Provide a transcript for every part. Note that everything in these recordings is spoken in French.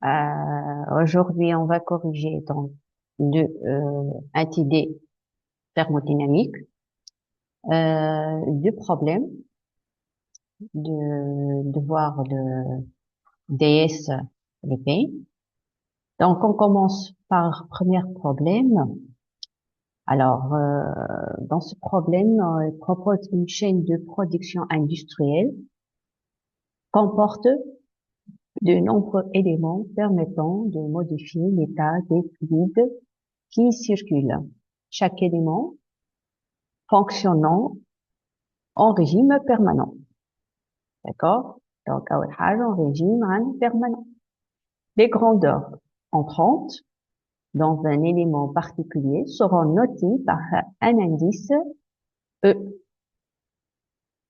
Aujourd'hui, on va corriger donc un TD thermodynamique, deux problèmes, de voir le DS, les P. Donc, on commence par premier problème. Alors, dans ce problème, il propose une chaîne de production industrielle comporte de nombreux éléments permettant de modifier l'état des fluides qui circulent. Chaque élément fonctionnant en régime permanent. D'accord? Donc, أول حاجة en régime permanent. Les grandeurs entrantes dans un élément particulier seront notées par un indice E.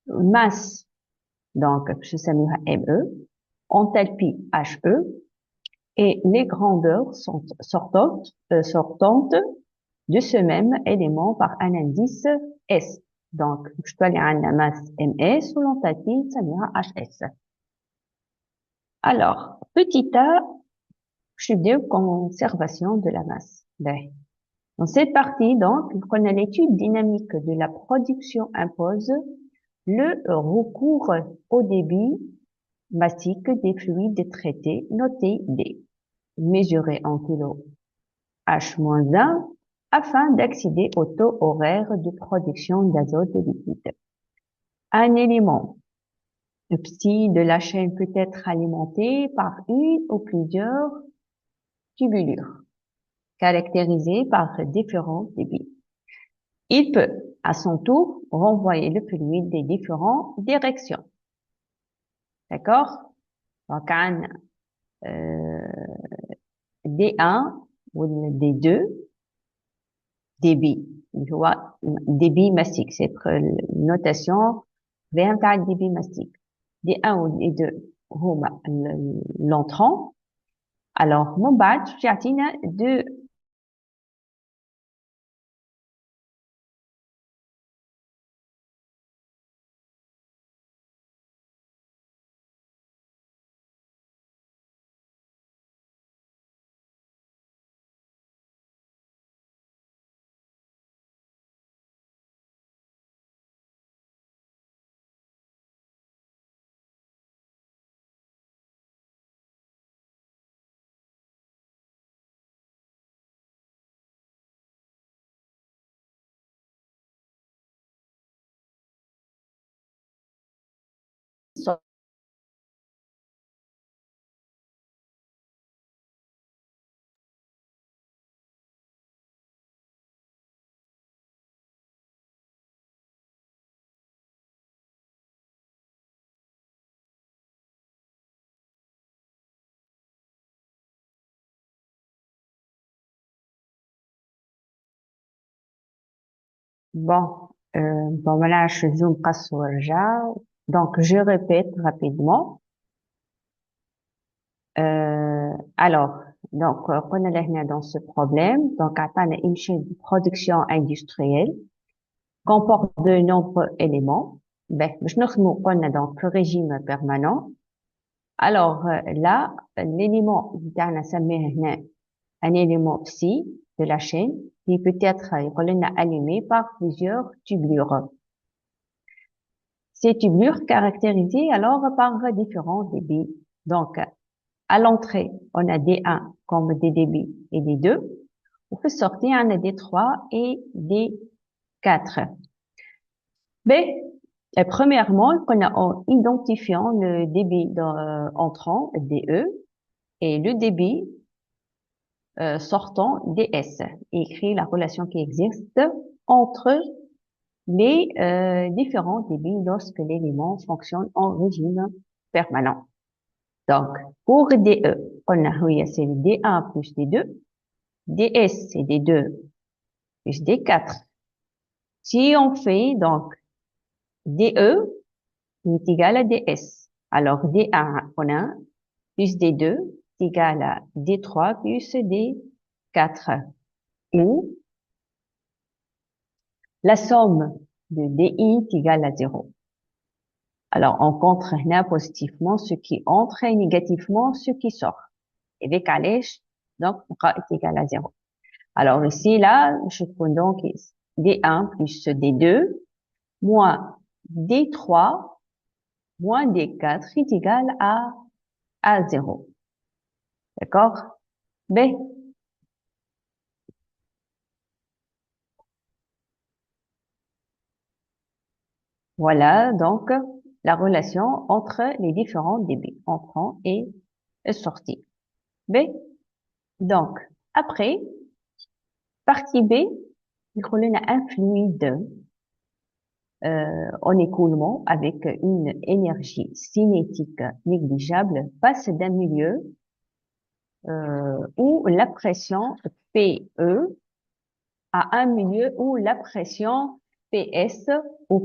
Masse, donc, je s'appelle ME, enthalpie HE, et les grandeurs sont sortantes de ce même élément par un indice S. Donc, je dois aller la masse MS ou l'enthalpie, ça sera HS. Alors, petit a, je dis conservation de la masse. Ben, dans cette partie, donc, qu'on a l'étude dynamique de la production impose le recours au débit massique des fluides traités, noté D, mesuré en kilo H-1, afin d'accéder au taux horaire de production d'azote liquide. Un élément petit de la chaîne peut être alimenté par une ou plusieurs tubulures, caractérisées par différents débits. Il peut, à son tour, renvoyer le fluide des différentes directions. D'accord? Donc, un D1 ou D2, débit. Tu vois, débit massique, c'est notation vers le débit massique. D1 ou D2, l'entrant. Alors, mon badge, j'ai deux. Bon, bon voilà, je zoome sur donc je répète rapidement. Alors, donc on a là dans ce problème, donc on a une chaîne de production industrielle comporte de nombreux éléments. Ben, je nous on a donc le régime permanent. Alors là, l'élément d'ana un élément psi de la chaîne qui peut être allumé par plusieurs tubulures. Ces tubulures caractérisées alors par différents débits. Donc, à l'entrée, on a D1 comme des débits et D2. On peut sortir un D3 et D4. Mais, premièrement, en identifiant le débit entrant, DE, et le débit sortant, DS, et écrit la relation qui existe entre les différents débits lorsque l'élément fonctionne en régime permanent. Donc, pour DE, on a oui, c'est D1 plus D2, DS c'est D2 plus D4. Si on fait donc DE est égal à DS, alors D1 on a plus D2 est égal à D3 plus D4, ou la somme de DI est égale à 0. Alors, on compte positivement ce qui entre et négativement ce qui sort. avec علاش donc est égal à 0. Alors ici, là, je prends donc D1 plus D2 moins D3 moins D4 est égal à 0. D'accord? B. Voilà donc la relation entre les différents débits, entrant et sortie. B. Donc, après, partie B, il y a un fluide en écoulement avec une énergie cinétique négligeable passe d'un milieu où la pression PE à un milieu où la pression PS au